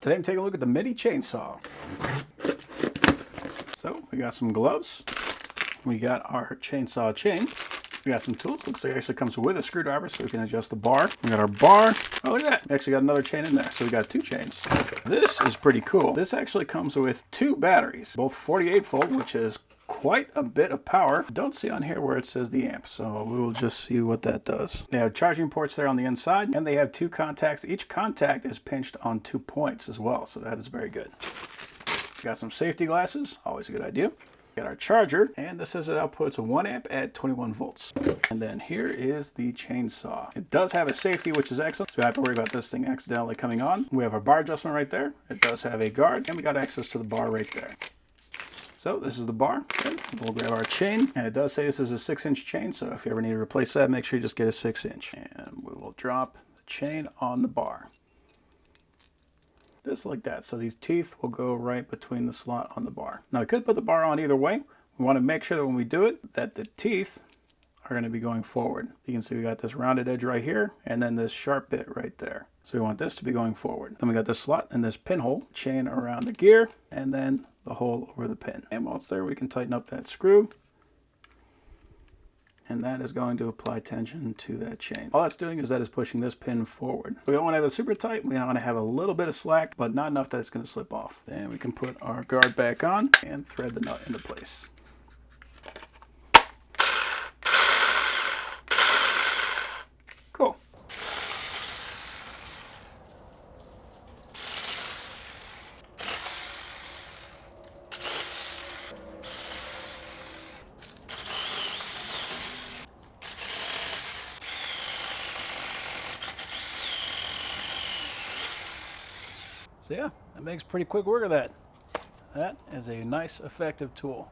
Today I'm taking a look at the mini chainsaw. So we got some gloves. We got our chainsaw chain. We got some tools. Looks like it actually comes with a screwdriver so we can adjust the bar. We got our bar. Oh, look at that. We actually got another chain in there. So we got two chains. This is pretty cool. This actually comes with two batteries, both 48 volt, which is quite a bit of power. Don't see on here where it says the amp, so we will just see what that does. They have charging ports there on the inside, and they have two contacts. Each contact is pinched on 2 points as well, so that is very good. Got some safety glasses, always a good idea. Got our charger, and this says it outputs a 1 amp at 21 volts. And then here is the chainsaw. It does have a safety, which is excellent, so we don't have to worry about this thing accidentally coming on. We have our bar adjustment right there. It does have a guard, and we got access to the bar right there. So this is the bar. Okay. We'll grab our chain, and it does say this is a 6-inch chain, so if you ever need to replace that, make sure you just get a 6-inch. And we will drop the chain on the bar. Just like that. So these teeth will go right between the slot on the bar. Now we could put the bar on either way. We want to make sure that when we do it, that the teeth are going to be going forward. You can see we got this rounded edge right here, and then this sharp bit right there. So we want this to be going forward. Then we got this slot and this pinhole, chain around the gear, and then the hole over the pin. And while it's there, we can tighten up that screw. And that is going to apply tension to that chain. All that's doing is that is pushing this pin forward. We don't want to have it super tight. We want to have a little bit of slack, but not enough that it's going to slip off. Then we can put our guard back on and thread the nut into place. Cool. So yeah, that makes pretty quick work of that. That is a nice, effective tool.